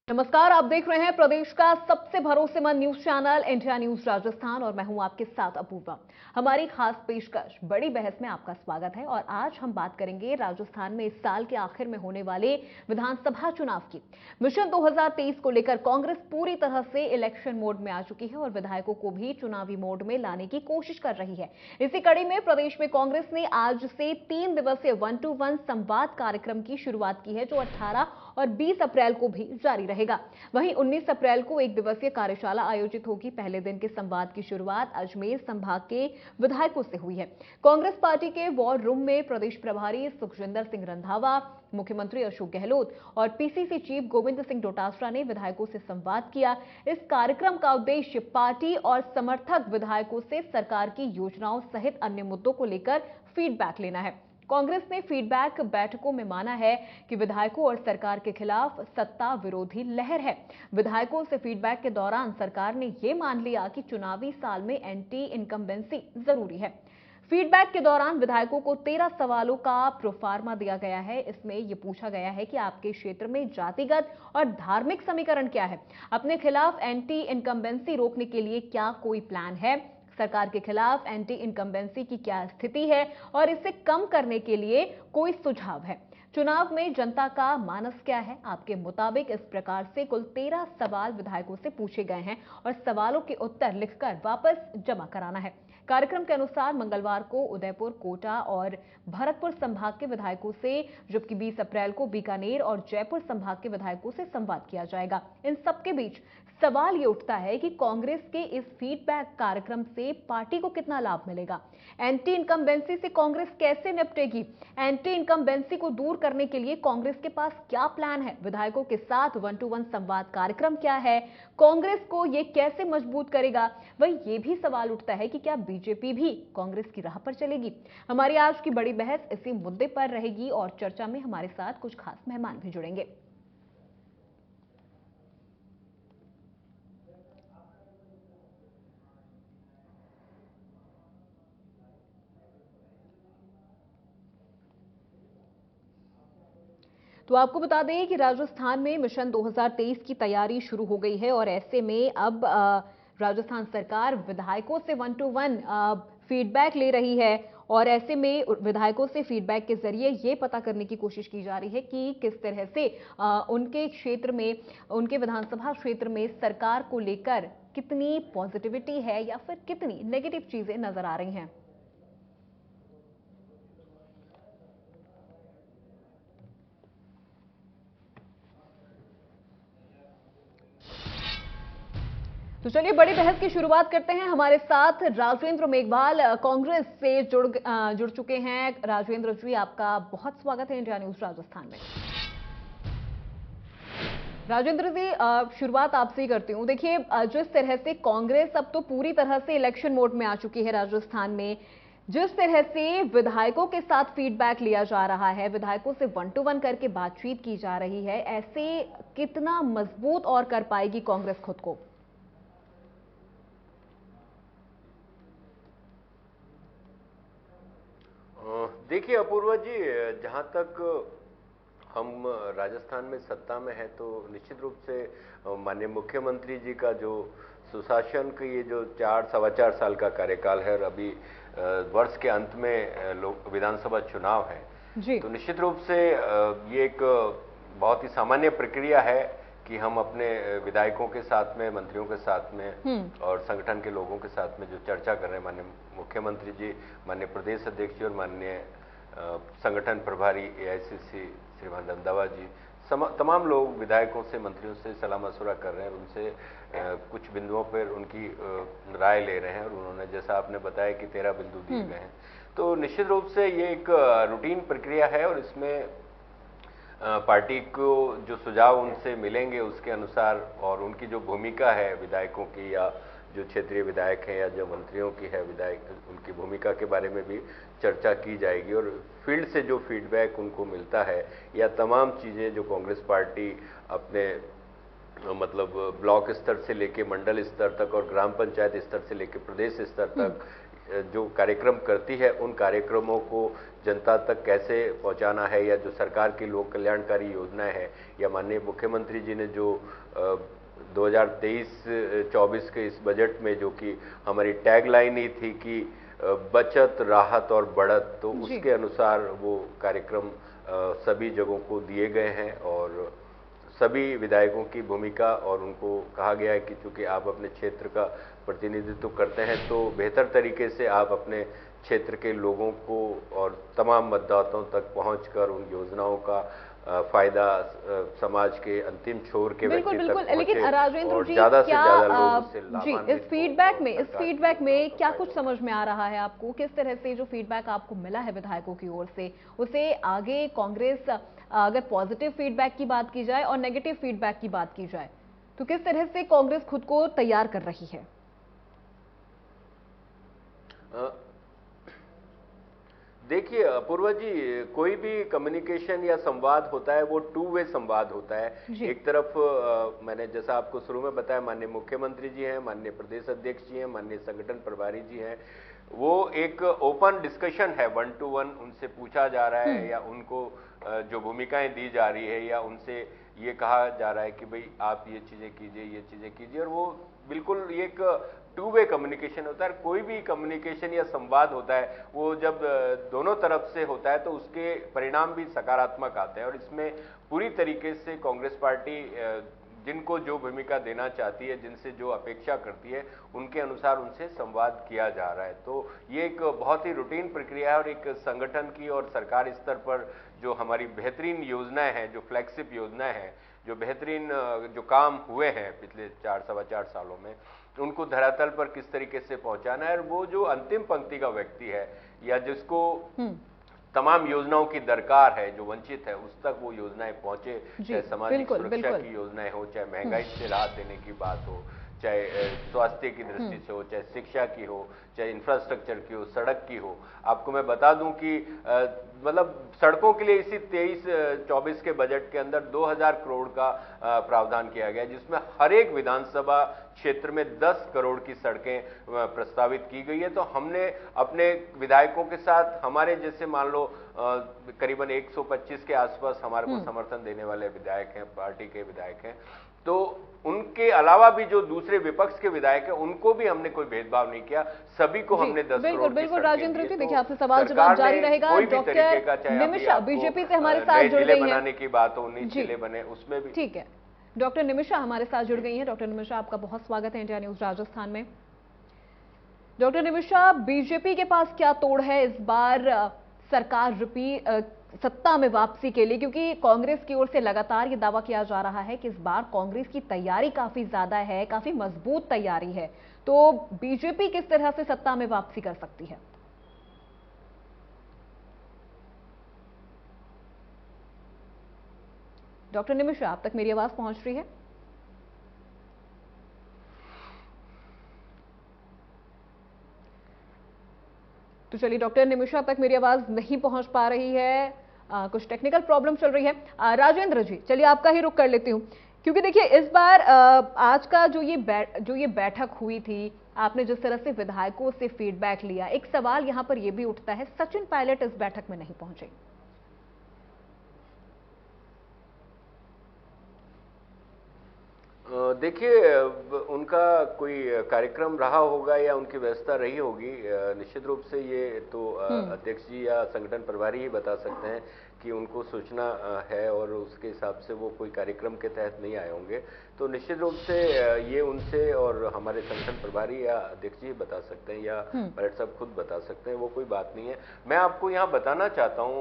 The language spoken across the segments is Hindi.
नमस्कार, आप देख रहे हैं प्रदेश का सबसे भरोसेमंद news channel India news Rajasthan और मैं हूं आपके साथ अपूर्वा। हमारी खास पेशकश बड़ी बहस में आपका स्वागत है और आज हम बात करेंगे राजस्थान में इस साल के आखिर में होने वाले विधानसभा चुनाव की। मिशन 2023 को लेकर कांग्रेस पूरी तरह से इलेक्शन मोड में आ चुकी है और विधायकों को भी चुनावी मोड में लाने की कोशिश कर रही है। इसी कड़ी में प्रदेश में कांग्रेस ने आज से 3 दिवसीय 1-to-1 संवाद कार्यक्रम की शुरुआत की है, जो 18 और 20 अप्रैल को भी जारी रहेगा। वहीं 19 अप्रैल को एक दिवसीय कार्यशाला आयोजित होगी। पहले दिन के संवाद की शुरुआत अजमेर संभाग के विधायकों से हुई है। कांग्रेस पार्टी के वॉर रूम में प्रदेश प्रभारी सुखजिंदर सिंह रंधावा, मुख्यमंत्री अशोक गहलोत और पीसीसी चीफ गोविंद सिंह डोटासरा ने विधायकों से संवाद किया। इस कार्यक्रम का उद्देश्य पार्टी और समर्थक विधायकों से सरकार की योजनाओं सहित अन्य मुद्दों को लेकर फीडबैक लेना है। कांग्रेस ने फीडबैक बैठकों में माना है कि विधायकों और सरकार के खिलाफ सत्ता विरोधी लहर है। विधायकों से फीडबैक के दौरान सरकार ने यह मान लिया कि चुनावी साल में एंटी इनकम्बेंसी जरूरी है। फीडबैक के दौरान विधायकों को 13 सवालों का प्रोफार्मा दिया गया है। इसमें यह पूछा गया है कि आपके क्षेत्र में जातिगत और धार्मिक समीकरण क्या है, अपने खिलाफ एंटी इनकम्बेंसी रोकने के लिए क्या कोई प्लान है, सरकार के खिलाफ एंटी इनकम्बेंसी की क्या स्थिति है और इसे कम करने के लिए कोई सुझाव है, चुनाव में जनता का मानस क्या है आपके मुताबिक। इस प्रकार से कुल 13 सवाल विधायकों से पूछे गए हैं और सवालों के उत्तर लिखकर वापस जमा कराना है। कार्यक्रम के अनुसार मंगलवार को उदयपुर, कोटा और भरतपुर संभाग के विधायकों से, जबकि 20 अप्रैल को बीकानेर और जयपुर संभाग के विधायकों से संवाद किया जाएगा। इन सबके बीच सवाल ये उठता है कि कांग्रेस के इस फीडबैक कार्यक्रम से पार्टी को कितना लाभ मिलेगा। एंटी इनकम्बेंसी से कांग्रेस कैसे निपटेगी, एंटी इनकम्बेंसी को दूर करने के लिए कांग्रेस के पास क्या प्लान है, विधायकों के साथ 1-to-1 संवाद कार्यक्रम क्या है, कांग्रेस को यह कैसे मजबूत करेगा। वहीं ये भी सवाल उठता है कि क्या बीजेपी भी कांग्रेस की राह पर चलेगी। हमारी आज की बड़ी बहस इसी मुद्दे पर रहेगी और चर्चा में हमारे साथ कुछ खास मेहमान भी जुड़ेंगे। तो आपको बता दें कि राजस्थान में मिशन 2023 की तैयारी शुरू हो गई है और ऐसे में अब राजस्थान सरकार विधायकों से 1-to-1 फीडबैक ले रही है और ऐसे में विधायकों से फीडबैक के जरिए ये पता करने की कोशिश की जा रही है कि किस तरह से उनके क्षेत्र में, उनके विधानसभा क्षेत्र में सरकार को लेकर कितनी पॉजिटिविटी है या फिर कितनी नेगेटिव चीजें नजर आ रही हैं। तो चलिए बड़ी बहस की शुरुआत करते हैं। हमारे साथ राजेंद्र मेघवाल कांग्रेस से जुड़ चुके हैं। राजेंद्र जी, आपका बहुत स्वागत है इंडिया न्यूज राजस्थान में। राजेंद्र जी, शुरुआत आपसे ही करती हूँ। देखिए, जिस तरह से कांग्रेस अब तो पूरी तरह से इलेक्शन मोड में आ चुकी है राजस्थान में, जिस तरह से विधायकों के साथ फीडबैक लिया जा रहा है, विधायकों से 1-to-1 करके बातचीत की जा रही है, ऐसे कितना मजबूत और कर पाएगी कांग्रेस खुद को? देखिए अपूर्वा जी, जहाँ तक हम राजस्थान में सत्ता में हैं तो निश्चित रूप से माननीय मुख्यमंत्री जी का जो सुशासन का ये जो 4-4.25 साल का कार्यकाल है और अभी वर्ष के अंत में लोक विधानसभा चुनाव है जी। तो निश्चित रूप से ये एक बहुत ही सामान्य प्रक्रिया है कि हम अपने विधायकों के साथ में, मंत्रियों के साथ में और संगठन के लोगों के साथ में जो चर्चा कर रहे हैं माननीय मुख्यमंत्री जी, माननीय प्रदेश अध्यक्ष जी और माननीय संगठन प्रभारी एआईसीसी श्रीमान रंधावा जी, तमाम लोग विधायकों से, मंत्रियों से सलाह मशवरा कर रहे हैं और उनसे कुछ बिंदुओं पर उनकी राय ले रहे हैं और उन्होंने, जैसा आपने बताया कि 13 बिंदु दिए गए हैं, तो निश्चित रूप से ये एक रूटीन प्रक्रिया है और इसमें पार्टी को जो सुझाव उनसे मिलेंगे उसके अनुसार और उनकी जो भूमिका है विधायकों की या जो क्षेत्रीय विधायक हैं या जो मंत्रियों की है विधायक, उनकी भूमिका के बारे में भी चर्चा की जाएगी और फील्ड से जो फीडबैक उनको मिलता है या तमाम चीज़ें जो कांग्रेस पार्टी अपने मतलब ब्लॉक स्तर से लेके मंडल स्तर तक और ग्राम पंचायत स्तर से लेके प्रदेश स्तर तक जो कार्यक्रम करती है उन कार्यक्रमों को जनता तक कैसे पहुंचाना है, या जो सरकार की लोक कल्याणकारी योजनाएं हैं, या माननीय मुख्यमंत्री जी ने जो 2023-24 के इस बजट में जो कि हमारी टैगलाइन ही थी कि बचत, राहत और बढ़त, तो उसके अनुसार वो कार्यक्रम सभी जगहों को दिए गए हैं और सभी विधायकों की भूमिका, और उनको कहा गया है कि चूंकि आप अपने क्षेत्र का प्रतिनिधित्व करते हैं तो बेहतर तरीके से आप अपने क्षेत्र के लोगों को और तमाम मतदाताओं तक पहुंचकर उन योजनाओं का फायदा समाज के अंतिम छोर के व्यक्ति तक पहुंचे। लेकिन राजेंद्र जी, ज्यादा से क्या ज्यादा लोग उससे जी लाभान्वित इस फीडबैक में क्या कुछ समझ में आ रहा है आपको? किस तरह से जो फीडबैक आपको मिला है विधायकों की ओर से, उसे आगे कांग्रेस, अगर पॉजिटिव फीडबैक की बात की जाए और नेगेटिव फीडबैक की बात की जाए, तो किस तरह से कांग्रेस खुद को तैयार कर रही है? देखिए अपूर्वा जी, कोई भी कम्युनिकेशन या संवाद होता है वो टू वे संवाद होता है। एक तरफ मैंने जैसा आपको शुरू में बताया, माननीय मुख्यमंत्री जी हैं, माननीय प्रदेश अध्यक्ष जी हैं, माननीय संगठन प्रभारी जी हैं, वो एक ओपन डिस्कशन है, 1 to 1 उनसे पूछा जा रहा है या उनको जो भूमिकाएं दी जा रही है या उनसे ये कहा जा रहा है कि भाई आप ये चीजें कीजिए, ये चीजें कीजिए, और वो बिल्कुल एक टू वे कम्युनिकेशन होता है। कोई भी कम्युनिकेशन या संवाद होता है वो जब दोनों तरफ से होता है तो उसके परिणाम भी सकारात्मक आते हैं, और इसमें पूरी तरीके से कांग्रेस पार्टी जिनको जो भूमिका देना चाहती है, जिनसे जो अपेक्षा करती है, उनके अनुसार उनसे संवाद किया जा रहा है। तो ये एक बहुत ही रूटीन प्रक्रिया है, और एक संगठन की और सरकारी स्तर पर जो हमारी बेहतरीन योजनाएं हैं, जो फ्लैगशिप योजनाएं हैं, जो बेहतरीन जो काम हुए हैं पिछले 4-4.25 सालों में, उनको धरातल पर किस तरीके से पहुंचाना है, और वो जो अंतिम पंक्ति का व्यक्ति है या जिसको तमाम योजनाओं की दरकार है, जो वंचित है, उस तक वो योजनाएं पहुंचे, चाहे सामाजिक सुरक्षा की योजनाएं हो, चाहे महंगाई से राहत देने की बात हो, चाहे स्वास्थ्य की दृष्टि से हो, चाहे शिक्षा की हो, चाहे इंफ्रास्ट्रक्चर की हो, सड़क की हो। आपको मैं बता दूं कि मतलब सड़कों के लिए इसी 23-24 के बजट के अंदर 2000 करोड़ का प्रावधान किया गया, जिसमें हर एक विधानसभा क्षेत्र में 10 करोड़ की सड़कें प्रस्तावित की गई है। तो हमने अपने विधायकों के साथ, हमारे जैसे मान लो करीबन 125 के आसपास हमारे को समर्थन देने वाले विधायक हैं, पार्टी के विधायक हैं, तो उनके अलावा भी जो दूसरे विपक्ष के विधायक हैं, उनको भी हमने कोई भेदभाव नहीं किया, सभी को हमने 10 करोड़ बिल्कुल राजेंद्र जी, देखिए आपसे सवाल जवाब जारी रहेगा। डॉक्टर निमिषा बीजेपी से हमारे साथ जुड़ गई हैं, बनाने की बात हो, 19 जिले बने, उसमें भी ठीक है। डॉक्टर निमिषा हमारे साथ जुड़ गई हैं। डॉक्टर निमिषा, आपका बहुत स्वागत है इंडिया न्यूज राजस्थान में। डॉक्टर निमिषा, बीजेपी के पास क्या तोड़ है इस बार सरकार सत्ता में वापसी के लिए, क्योंकि कांग्रेस की ओर से लगातार ये दावा किया जा रहा है कि इस बार कांग्रेस की तैयारी काफी ज्यादा है, काफी मजबूत तैयारी है, तो बीजेपी किस तरह से सत्ता में वापसी कर सकती है? डॉक्टर निमिषा, आप तक मेरी आवाज पहुंच रही है? तो चलिए, डॉक्टर निमिषा तक मेरी आवाज नहीं पहुंच पा रही है, कुछ टेक्निकल प्रॉब्लम चल रही है। राजेंद्र जी, चलिए आपका ही रुख कर लेती हूं, क्योंकि देखिए इस बार आज का जो ये बैठक हुई थी, आपने जिस तरह से विधायकों से फीडबैक लिया, एक सवाल यहां पर यह भी उठता है, सचिन पायलट इस बैठक में नहीं पहुंचे। देखिए, उनका कोई कार्यक्रम रहा होगा या उनकी व्यवस्था रही होगी, निश्चित रूप से ये तो अध्यक्ष जी या संगठन प्रभारी ही बता सकते हैं कि उनको सूचना है और उसके हिसाब से वो कोई कार्यक्रम के तहत नहीं आए होंगे। तो निश्चित रूप से ये उनसे और हमारे संगठन प्रभारी या अध्यक्ष जी बता सकते हैं या पायलट साहब खुद बता सकते हैं, वो कोई बात नहीं है। मैं आपको यहाँ बताना चाहता हूँ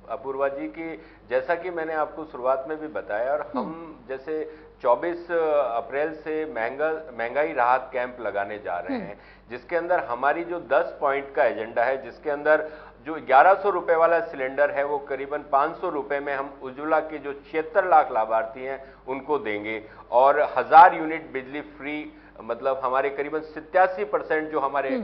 अपूर्वा जी की, जैसा कि मैंने आपको शुरुआत में भी बताया, और हम जैसे 24 अप्रैल से महंगाई राहत कैंप लगाने जा रहे हैं, जिसके अंदर हमारी जो 10 पॉइंट का एजेंडा है, जिसके अंदर जो 1100 रुपए वाला सिलेंडर है वो करीबन 500 रुपए में हम उज्ज्वला के जो 76 लाख लाभार्थी हैं उनको देंगे, और 1000 यूनिट बिजली फ्री, मतलब हमारे करीबन 87% जो हमारे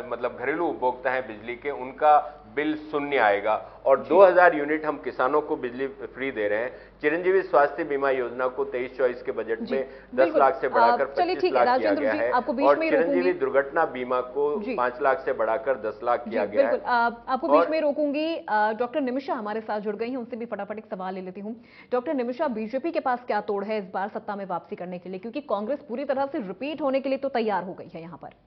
मतलब घरेलू उपभोक्ता हैं बिजली के, उनका बिल शून्य आएगा और 2000 यूनिट हम किसानों को बिजली फ्री दे रहे हैं। चिरंजीवी स्वास्थ्य बीमा योजना को 23-24 के बजट में 10 लाख से बढ़ाकर 25 लाख किया गया है और चिरंजीवी दुर्घटना बीमा को 5 लाख से बढ़ाकर 10 लाख किया गया है। आपको बीच में रोकूंगी। डॉक्टर निमिषा हमारे साथ जुड़ गई हैं, उनसे भी फटाफट एक सवाल ले लेती हूँ। डॉक्टर निमिषा, बीजेपी के पास क्या तोड़ है इस बार सत्ता में वापसी करने के लिए, क्योंकि कांग्रेस पूरी तरह से रिपीट होने के लिए तो तैयार हो गई है यहाँ पर?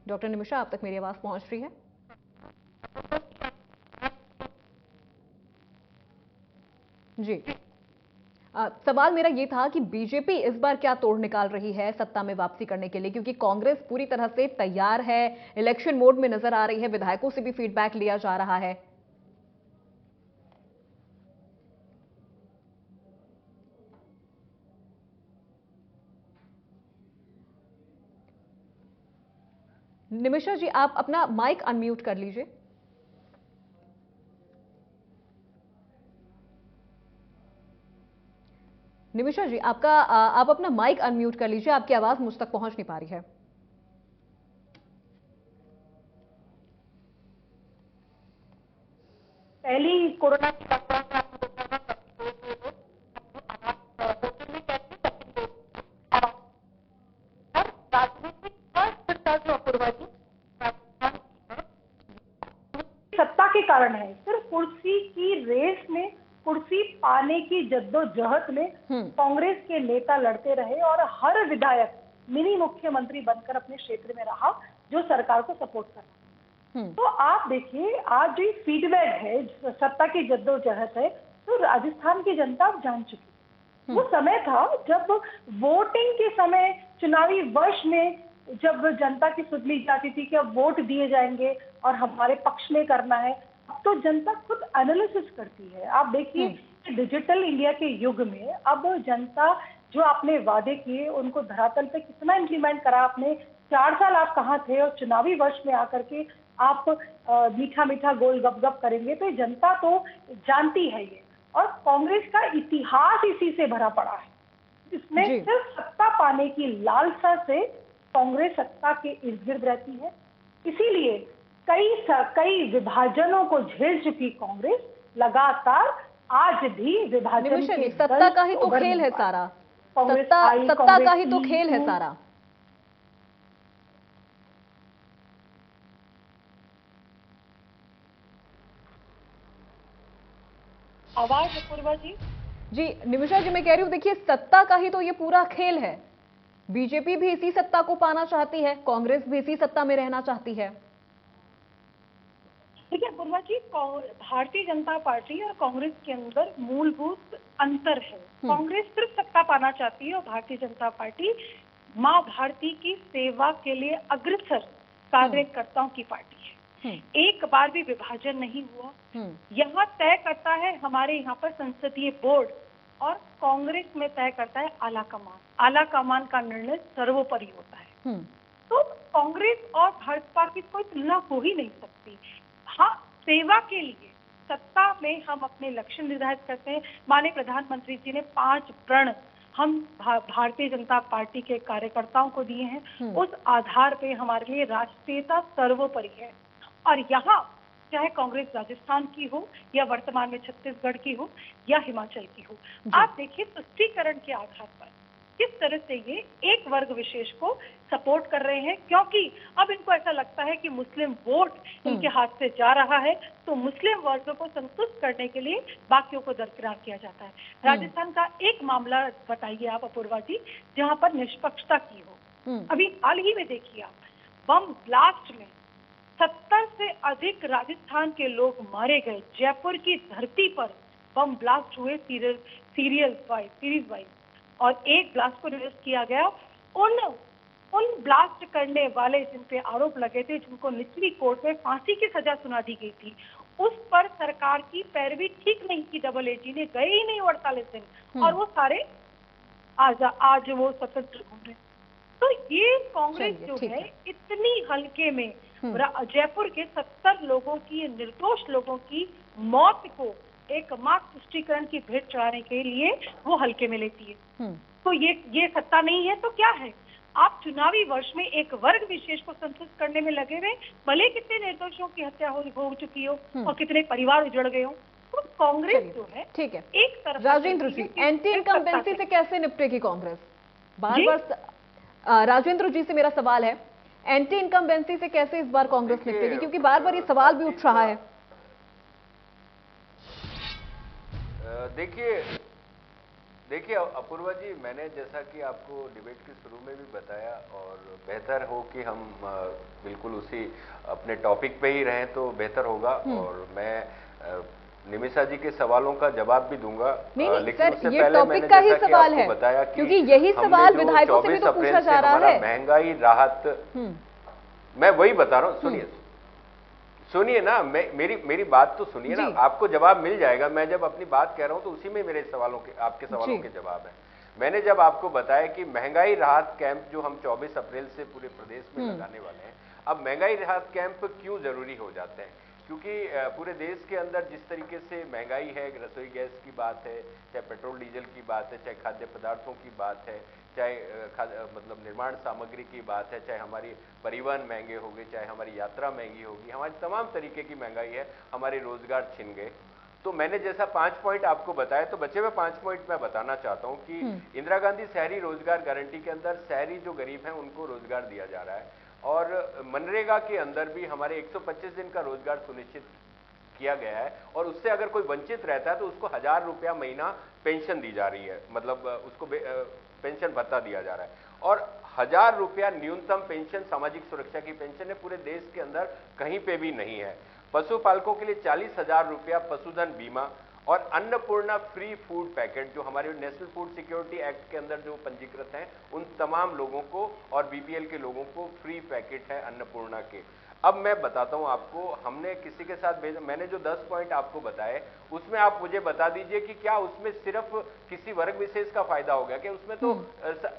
डॉक्टर निमिषा, आप तक मेरी आवाज पहुंच रही है? जी, सवाल मेरा ये था कि बीजेपी इस बार क्या तोड़ निकाल रही है सत्ता में वापसी करने के लिए, क्योंकि कांग्रेस पूरी तरह से तैयार है, इलेक्शन मोड में नजर आ रही है, विधायकों से भी फीडबैक लिया जा रहा है। निमिषा जी, आप अपना माइक अनम्यूट कर लीजिए। निमिषा जी, आप अपना माइक अनम्यूट कर लीजिए, आपकी आवाज मुझ तक पहुंच नहीं पा रही है। पहली कोरोना की सत्ता के कारण है, सिर्फ कुर्सी की रेस में, कुर्सी पाने की जद्दोजहद में कांग्रेस के नेता लड़ते रहे और हर विधायक मिनी मुख्यमंत्री बनकर अपने क्षेत्र में रहा जो सरकार को सपोर्ट कर रहा। तो आप देखिए, आज जो फीडबैक है, सत्ता की जद्दोजहद है, तो राजस्थान की जनता अब जान चुकी। वो समय था जब वोटिंग के समय, चुनावी वर्ष में जब जनता की सुध ली जाती थी कि अब वोट दिए जाएंगे और हमारे पक्ष में करना है। अब तो जनता खुद एनालिसिस करती है। आप देखिए डिजिटल इंडिया के युग में अब जनता जो आपने वादे किए उनको धरातल पे कितना इंप्लीमेंट करा आपने। 4 साल आप कहाँ थे और चुनावी वर्ष में आकर के आप मीठा मीठा गोल गप करेंगे, तो जनता तो जानती है ये। और कांग्रेस का इतिहास इसी से भरा पड़ा है, इसमें सिर्फ सत्ता पाने की लालसा से कांग्रेस सत्ता के इर्द गिर्द रहती है। इसीलिए कई विभाजनों को झेल चुकी कांग्रेस लगातार आज भी विभाजन के सत्ता का ही तो खेल है सारा, सत्ता का ही तो खेल है सारा। आवाज अपूर्वा जी। जी निमिषा जी, मैं कह रही हूँ, देखिए सत्ता का ही तो ये पूरा खेल है। बीजेपी भी इसी सत्ता को पाना चाहती है, कांग्रेस भी इसी सत्ता में रहना चाहती है। देखिए अपूर्वा जी, भारतीय जनता पार्टी और कांग्रेस के अंदर मूलभूत अंतर है। कांग्रेस सिर्फ सत्ता पाना चाहती है और भारतीय जनता पार्टी माँ भारती की सेवा के लिए अग्रसर कार्यकर्ताओं की पार्टी है। एक बार भी विभाजन नहीं हुआ। यहाँ तय करता है हमारे यहाँ पर संसदीय बोर्ड और कांग्रेस में तय करता है आला कमान। आला कमान का निर्णय सर्वोपरि होता है। तो कांग्रेस और भाजपा की कोई तुलना हो ही नहीं सकती। हाँ, सेवा के लिए सत्ता में हम अपने लक्ष्य निर्धारित करते हैं। माननीय प्रधानमंत्री जी ने 5 प्रण हम भारतीय जनता पार्टी के कार्यकर्ताओं को दिए हैं। उस आधार पे हमारे लिए राष्ट्रीयता सर्वोपरि है। और यहाँ चाहे कांग्रेस राजस्थान की हो या वर्तमान में छत्तीसगढ़ की हो या हिमाचल की हो, आप देखिए तुष्टीकरण के आधार पर किस तरह से ये एक वर्ग विशेष को सपोर्ट कर रहे हैं, क्योंकि अब इनको ऐसा लगता है कि मुस्लिम वोट इनके हाथ से जा रहा है, तो मुस्लिम वर्ग को संतुष्ट करने के लिए बाकियों को दरकिनार किया जाता है। राजस्थान का एक मामला बताइए आप अपूर्वा जी, जहां पर निष्पक्षता की हो। अभी हाल ही में देखिए आप, बम ब्लास्ट में 70 से अधिक राजस्थान के लोग मारे गए। जयपुर की धरती पर बम ब्लास्ट हुए सीरीज वाइज, और एक ब्लास्ट को निरस्त किया गया। उन ब्लास्ट करने वाले जिन पे आरोप लगे थे, जिनको निचली कोर्ट में फांसी की सजा सुना दी गई थी, उस पर सरकार की पैरवी ठीक नहीं की। डबल एजी ने गए ही नहीं 48 दिन, और वो सारे आज वो स्वतंत्र घूम रहे। तो ये कांग्रेस जो है इतनी हल्के में जयपुर के 70 लोगों की, निर्दोष लोगों की मौत को एक मार्क्स तुष्टीकरण की भेंट चढ़ाने के लिए वो हल्के में लेती है। तो ये सत्ता नहीं है तो क्या है? आप चुनावी वर्ष में एक वर्ग विशेष को संतुष्ट करने में लगे हुए, भले कितने निर्दोषों की हत्या हो चुकी हो और कितने परिवार उजड़ गए हो। तो कांग्रेस जो है, ठीक है, एक तरफ राजेंद्र जी, एंटी इनकम्बेंसी से कैसे निपटेगी कांग्रेस? बार राजेंद्र जी से मेरा सवाल है, एंटी इनकम्बेंसी से कैसे इस बार कांग्रेस निपटेगी, क्योंकि बार बार ये सवाल भी उठ रहा है। देखिए अपूर्वा जी, मैंने जैसा कि आपको डिबेट के शुरू में भी बताया, और बेहतर हो कि हम बिल्कुल उसी अपने टॉपिक पे ही रहें तो बेहतर होगा। और मैं निमिषा जी के सवालों का जवाब भी दूंगा। लेकिन सर, ये टॉपिक का ही सवाल है, बताया कि क्योंकि यही सवाल विधायकों से भी तो पूछा जा रहा है। महंगाई राहत, मैं वही बता रहा हूँ, सुनिए ना, मेरी बात तो सुनिए ना, आपको जवाब मिल जाएगा। मैं जब अपनी बात कह रहा हूं तो उसी में मेरे सवालों के, आपके सवालों के जवाब है। मैंने जब आपको बताया कि महंगाई राहत कैंप जो हम 24 अप्रैल से पूरे प्रदेश में लगाने वाले हैं, अब महंगाई राहत कैंप क्यों जरूरी हो जाते हैं? क्योंकि पूरे देश के अंदर जिस तरीके से महंगाई है, रसोई गैस की बात है, चाहे पेट्रोल डीजल की बात है, चाहे खाद्य पदार्थों की बात है, चाहे मतलब निर्माण सामग्री की बात है, चाहे हमारी परिवहन महंगे हो गए, चाहे हमारी यात्रा महंगी होगी, हमारी तमाम तरीके की महंगाई है, हमारे रोजगार छिन गए। तो मैंने जैसा 5 पॉइंट आपको बताया, तो बचे हुए 5 पॉइंट मैं बताना चाहता हूं कि इंदिरा गांधी शहरी रोजगार गारंटी के अंदर शहरी जो गरीब हैं उनको रोजगार दिया जा रहा है, और मनरेगा के अंदर भी हमारे 125 दिन का रोजगार सुनिश्चित किया गया है, और उससे अगर कोई वंचित रहता है तो उसको 1000 रुपया महीना पेंशन दी जा रही है, मतलब उसको पेंशन भत्ता दिया जा रहा है। और 1000 रुपया न्यूनतम पेंशन सामाजिक सुरक्षा की पेंशन है, पूरे देश के अंदर कहीं पे भी नहीं है। पशुपालकों के लिए 40,000 रुपया पशुधन बीमा, और अन्नपूर्णा फ्री फूड पैकेट, जो हमारे नेशनल फूड सिक्योरिटी एक्ट के अंदर जो पंजीकृत हैं उन तमाम लोगों को और बीपीएल के लोगों को फ्री पैकेट है अन्नपूर्णा के। अब मैं बताता हूं आपको, हमने किसी के साथ मैंने जो 10 पॉइंट आपको बताए, उसमें आप मुझे बता दीजिए कि क्या उसमें सिर्फ किसी वर्ग विशेष का फायदा हो गया? कि उसमें तो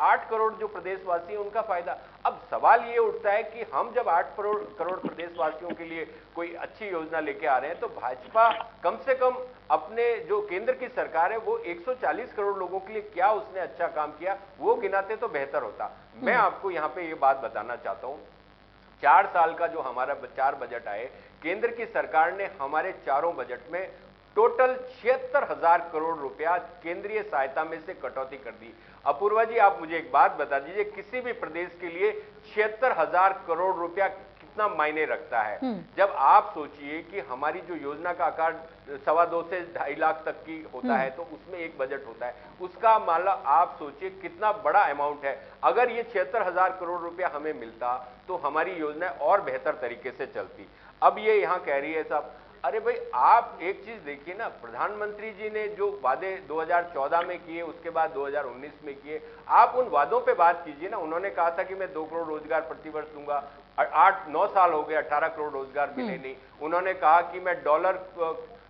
8 करोड़ जो प्रदेशवासी हैं उनका फायदा। अब सवाल ये उठता है कि हम जब 8 करोड़ प्रदेशवासियों के लिए कोई अच्छी योजना लेके आ रहे हैं, तो भाजपा कम से कम अपने जो केंद्र की सरकार है वो 140 करोड़ लोगों के लिए क्या उसने अच्छा काम किया, वो गिनाते तो बेहतर होता। मैं आपको यहाँ पे ये बात बताना चाहता हूँ, 4 साल का जो हमारा 4 बजट आए, केंद्र की सरकार ने हमारे चारों बजट में टोटल 76,000 करोड़ रुपया केंद्रीय सहायता में से कटौती कर दी। अपूर्वा जी, आप मुझे एक बात बता दीजिए, किसी भी प्रदेश के लिए 76,000 करोड़ रुपया कितना मायने रखता है? जब आप सोचिए कि हमारी जो योजना का आकार 2.25 से 2.5 लाख तक की होता है, तो उसमें एक बजट होता है, उसका मान आप सोचिए कितना बड़ा अमाउंट है। अगर ये 76,000 करोड़ रुपया हमें मिलता तो हमारी योजना और बेहतर तरीके से चलती। अब ये यहाँ कह रही है साहब, अरे भाई आप एक चीज देखिए ना, प्रधानमंत्री जी ने जो वादे 2014 में किए, उसके बाद 2019 में किए, आप उन वादों पे बात कीजिए ना। उन्होंने कहा था कि मैं 2 करोड़ रोजगार प्रतिवर्ष दूंगा, 8-9 साल हो गए, 18 करोड़ रोजगार मिले नहीं। उन्होंने कहा कि मैं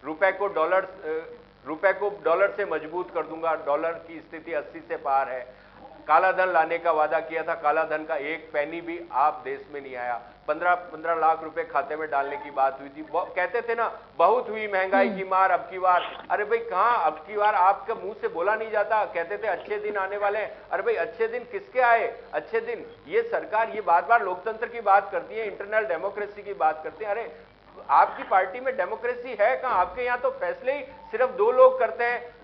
रुपए को डॉलर से मजबूत कर दूंगा, डॉलर की स्थिति 80 से पार है। काला धन लाने का वादा किया था, काला धन का एक पैनी भी आप देश में नहीं आया। 15 लाख रुपए खाते में डालने की बात हुई थी, कहते थे ना बहुत हुई महंगाई की मार अब की बार। अरे भाई कहां अब की बार, आपके मुंह से बोला नहीं जाता। कहते थे अच्छे दिन आने वाले हैं, अरे भाई अच्छे दिन किसके आए? अच्छे दिन ये सरकार ये बार बार लोकतंत्र की बात करती है, इंटरनल डेमोक्रेसी की बात करती है। अरे आपकी पार्टी में डेमोक्रेसी है कहां? आपके यहाँ तो फैसले ही सिर्फ 2 लोग करते हैं,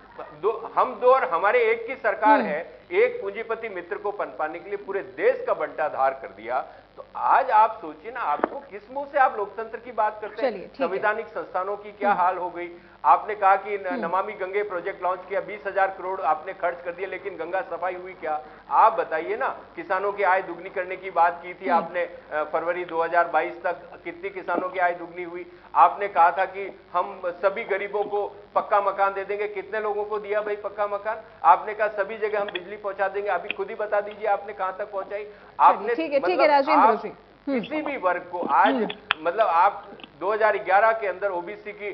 हम 2 और हमारे एक की सरकार है। एक पूंजीपति मित्र को पनपाने के लिए पूरे देश का बंटाधार कर दिया। तो आज आप सोचिए ना, आपको किस मुंह से आप लोकतंत्र की बात करते हैं? संवैधानिक संस्थानों की क्या हाल हो गई। आपने कहा कि नमामि गंगे प्रोजेक्ट लॉन्च किया, 20,000 करोड़ आपने खर्च कर दिया, लेकिन गंगा सफाई हुई क्या? आप बताइए ना। किसानों की आय दुगनी करने की बात की थी आपने, फरवरी 2022 तक कितनी किसानों की आय दुगनी हुई? आपने कहा था कि हम सभी गरीबों को पक्का मकान दे देंगे, कितने लोगों को दिया भाई पक्का मकान? आपने कहा सभी जगह हम बिजली पहुंचा देंगे, अभी खुद ही बता दीजिए आपने कहां तक पहुंचाई? आपने ठीक है राजेंद्र जी, किसी भी वर्ग को आज मतलब आप 2011 के अंदर ओबीसी की,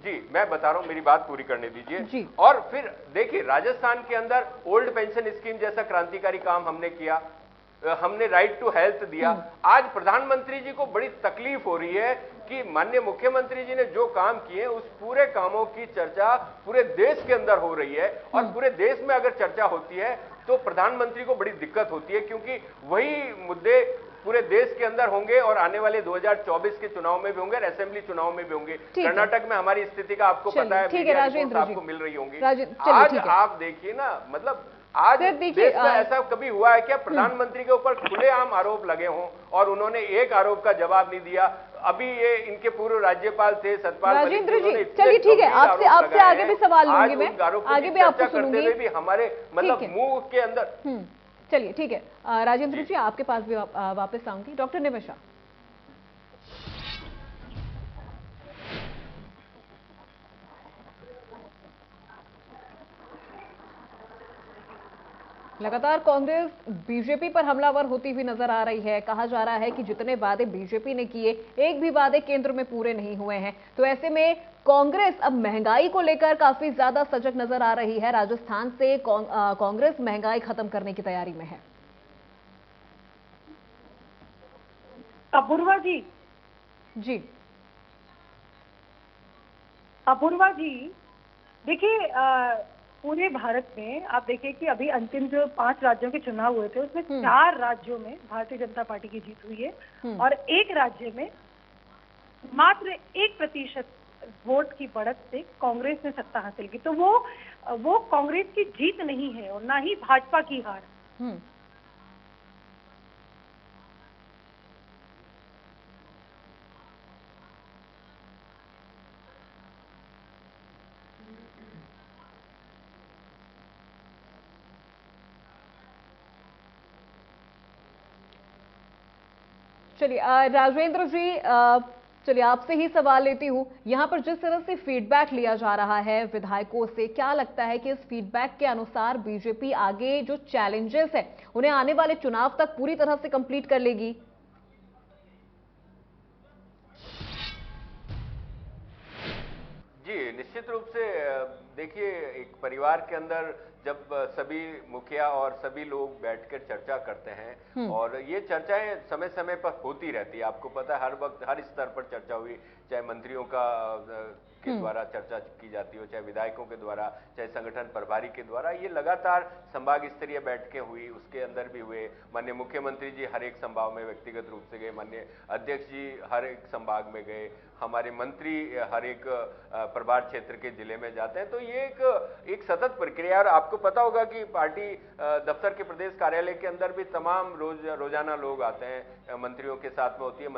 जी मैं बता रहा हूं, मेरी बात पूरी करने दीजिए। और फिर देखिए राजस्थान के अंदर ओल्ड पेंशन स्कीम जैसा क्रांतिकारी काम हमने किया, हमने राइट टू हेल्थ दिया। आज प्रधानमंत्री जी को बड़ी तकलीफ हो रही है कि माननीय मुख्यमंत्री जी ने जो काम किए उस पूरे कामों की चर्चा पूरे देश के अंदर हो रही है, और पूरे देश में अगर चर्चा होती है तो प्रधानमंत्री को बड़ी दिक्कत होती है, क्योंकि वही मुद्दे पूरे देश के अंदर होंगे और आने वाले 2024 के चुनाव में भी होंगे और असेंबली चुनाव में भी होंगे। कर्नाटक में हमारी स्थिति का आपको पता है, मीडिया रिपोर्ट्स आपको मिल रही होंगी। आज आप देखिए ना, मतलब आज देश में ऐसा कभी हुआ है क्या प्रधानमंत्री के ऊपर खुलेआम आरोप लगे हों और उन्होंने एक आरोप का जवाब नहीं दिया? अभी ये इनके पूर्व राज्यपाल थे सतपाल राजेंद्र जी, चलिए ठीक है, आपसे आगे भी सवाल लूंगी मैं, आगे भी आपको सुनूंगी। भी हमारे मतलब मुंह के अंदर। चलिए ठीक है, राजेंद्र जी आपके पास भी वापस आऊंगी। डॉक्टर निमिषा, लगातार कांग्रेस बीजेपी पर हमलावर होती हुई नजर आ रही है। कहा जा रहा है कि जितने वादे बीजेपी ने किए, एक भी वादे केंद्र में पूरे नहीं हुए हैं। तो ऐसे में कांग्रेस अब महंगाई को लेकर काफी ज्यादा सजग नजर आ रही है। राजस्थान से कांग्रेस महंगाई खत्म करने की तैयारी में है। अपूर्वा जी, अपूर्वा जी, देखिए पूरे भारत में आप देखिए कि अभी अंतिम जो 5 राज्यों के चुनाव हुए थे उसमें 4 राज्यों में भारतीय जनता पार्टी की जीत हुई है और एक राज्य में मात्र 1% वोट की बढ़त से कांग्रेस ने सत्ता हासिल की। तो वो कांग्रेस की जीत नहीं है और ना ही भाजपा की हार। चलिए राजेंद्र जी, चलिए आपसे ही सवाल लेती हूं। यहां पर जिस तरह से फीडबैक लिया जा रहा है विधायकों से, क्या लगता है कि इस फीडबैक के अनुसार बीजेपी आगे जो चैलेंजेस है उन्हें आने वाले चुनाव तक पूरी तरह से कंप्लीट कर लेगी? जी निश्चित रूप से देखिए, एक परिवार के अंदर जब सभी मुखिया और सभी लोग बैठकर चर्चा करते हैं और ये चर्चाएं समय समय पर होती रहती है, आपको पता है हर वक्त हर स्तर पर चर्चा हुई, चाहे मंत्रियों का के द्वारा चर्चा की जाती हो, चाहे विधायकों के द्वारा, चाहे संगठन प्रभारी के द्वारा, ये लगातार संभाग स्तरीय बैठकें हुई, उसके अंदर भी हुए। माननीय मुख्यमंत्री जी हर एक संभाग में व्यक्तिगत रूप से गए, माननीय अध्यक्ष जी हर एक संभाग में गए, हमारे मंत्री हर एक प्रभार क्षेत्र के जिले में जाते हैं। तो ये एक सतत प्रक्रिया, और आपको पता होगा कि पार्टी दफ्तर के प्रदेश कार्यालय के अंदर भी तमाम रोजाना लोग आते हैं, मंत्रियों के साथ में होती है,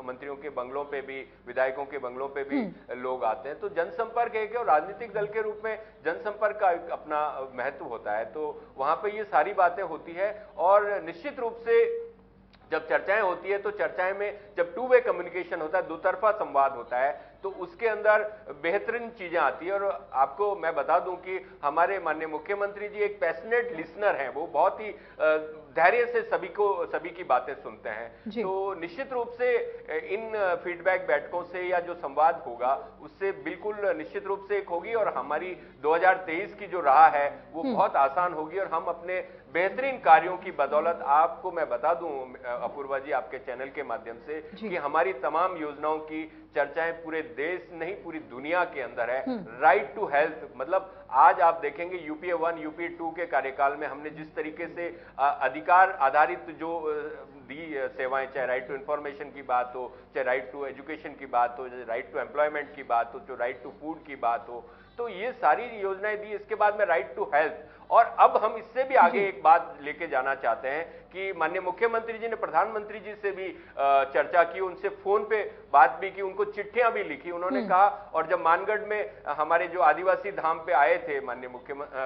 मंत्रियों के बंगलों पे भी, विधायकों के बंगलों पे भी लोग आते हैं। तो जनसंपर्क है कि और राजनीतिक दल के रूप में जनसंपर्क का अपना महत्व होता है, तो वहां पे ये सारी बातें होती है। और निश्चित रूप से जब चर्चाएं होती है तो चर्चाएं में जब टू वे कम्युनिकेशन होता है, दुतरफा संवाद होता है, तो उसके अंदर बेहतरीन चीजें आती है। और आपको मैं बता दूं कि हमारे माननीय मुख्यमंत्री जी एक पैशनेट लिसनर हैं, वो बहुत ही धैर्य से सभी की बातें सुनते हैं। तो निश्चित रूप से इन फीडबैक बैठकों से या जो संवाद होगा उससे बिल्कुल निश्चित रूप से एक होगी, और हमारी 2023 की जो राह है वो बहुत आसान होगी। और हम अपने बेहतरीन कार्यों की बदौलत, आपको मैं बता दूं अपूर्वा जी आपके चैनल के माध्यम से, कि हमारी तमाम योजनाओं की चर्चाएं पूरे देश नहीं पूरी दुनिया के अंदर है। राइट टू हेल्थ, मतलब आज आप देखेंगे यूपीए 1 यूपीए 2 के कार्यकाल में हमने जिस तरीके से अधिकार आधारित जो दी सेवाएं, चाहे राइट टू इंफॉर्मेशन की बात हो, चाहे राइट टू एजुकेशन की बात हो, चाहे राइट टू एम्प्लॉयमेंट की बात हो, जो राइट टू फूड की बात हो, तो ये सारी योजनाएं दी। इसके बाद में राइट टू हेल्थ, और अब हम इससे भी आगे एक बात लेके जाना चाहते हैं कि माननीय मुख्यमंत्री जी ने प्रधानमंत्री जी से भी चर्चा की, उनसे फोन पे बात भी की, उनको चिट्ठियां भी लिखी। उन्होंने कहा, और जब मानगढ़ में हमारे जो आदिवासी धाम पे आए थे माननीय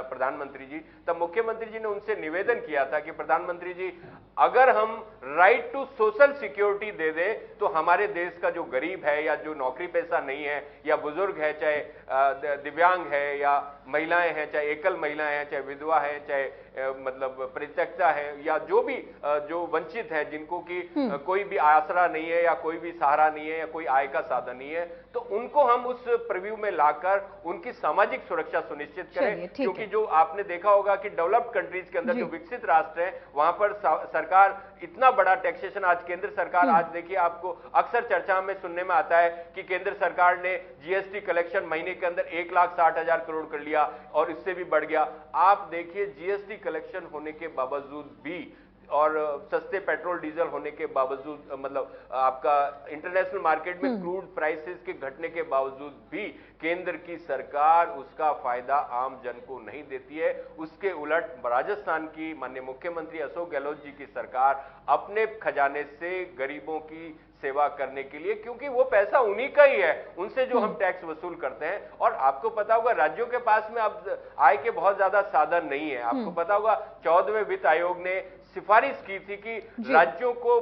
प्रधानमंत्री जी, तब मुख्यमंत्री जी ने उनसे निवेदन किया था कि प्रधानमंत्री जी अगर हम राइट टू सोशल सिक्योरिटी दे दें तो हमारे देश का जो गरीब है या जो नौकरी पेशा नहीं है या बुजुर्ग है, चाहे दिव्यांग है या महिलाएं हैं, चाहे एकल महिलाएं हैं, चाहे विधवा है, चाहे मतलब परित्यक्ता है, या जो भी जो वंचित है, जिनको कि कोई भी आसरा नहीं है या कोई भी सहारा नहीं है या कोई आय का साधन नहीं है, तो उनको हम उस प्रीव्यू में लाकर उनकी सामाजिक सुरक्षा सुनिश्चित करें, क्योंकि जो आपने देखा होगा कि डेवलप्ड कंट्रीज के अंदर जो विकसित राष्ट्र हैं वहां पर सरकार इतना बड़ा टैक्सेशन, आज केंद्र सरकार, आज देखिए आपको अक्सर चर्चा में सुनने में आता है कि केंद्र सरकार ने जीएसटी कलेक्शन महीने के अंदर 1,60,000 करोड़ कर लिया और इससे भी बढ़ गया। आप देखिए जीएसटी कलेक्शन होने के बावजूद भी और सस्ते पेट्रोल डीजल होने के बावजूद, मतलब आपका इंटरनेशनल मार्केट में क्रूड प्राइसेस के घटने के बावजूद भी केंद्र की सरकार उसका फायदा आम जन को नहीं देती है। उसके उलट राजस्थान की माननीय मुख्यमंत्री अशोक गहलोत जी की सरकार अपने खजाने से गरीबों की सेवा करने के लिए, क्योंकि वो पैसा उन्हीं का ही है, उनसे जो हम टैक्स वसूल करते हैं। और आपको पता होगा राज्यों के पास में अब आय के बहुत ज्यादा साधन नहीं है। आपको पता होगा 14वें वित्त आयोग ने सिफारिश की थी कि राज्यों को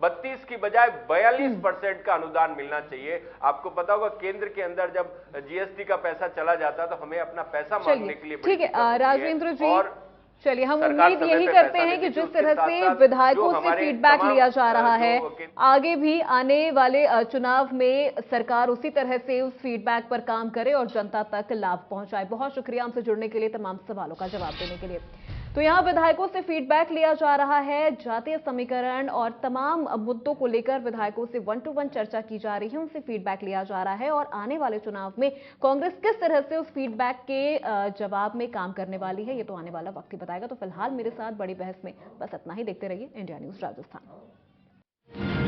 32 की बजाय 42% का अनुदान मिलना चाहिए। आपको पता होगा केंद्र के अंदर जब जीएसटी का पैसा चला जाता तो हमें अपना पैसा मांगने के लिए ठीक है राजेंद्र जी, चलिए हम उम्मीद यही करते हैं कि जिस तरह से विधायकों से फीडबैक लिया जा रहा है, आगे भी आने वाले चुनाव में सरकार उसी तरह से उस फीडबैक पर काम करे और जनता तक लाभ पहुंचाए। बहुत शुक्रिया हमसे जुड़ने के लिए, तमाम सवालों का जवाब देने के लिए। तो यहाँ विधायकों से फीडबैक लिया जा रहा है, जातीय समीकरण और तमाम मुद्दों को लेकर विधायकों से 1-to-1 चर्चा की जा रही है, उनसे फीडबैक लिया जा रहा है और आने वाले चुनाव में कांग्रेस किस तरह से उस फीडबैक के जवाब में काम करने वाली है, ये तो आने वाला वक्त ही बताएगा। तो फिलहाल मेरे साथ बड़ी बहस में बस इतना ही। देखते रहिए इंडिया न्यूज राजस्थान।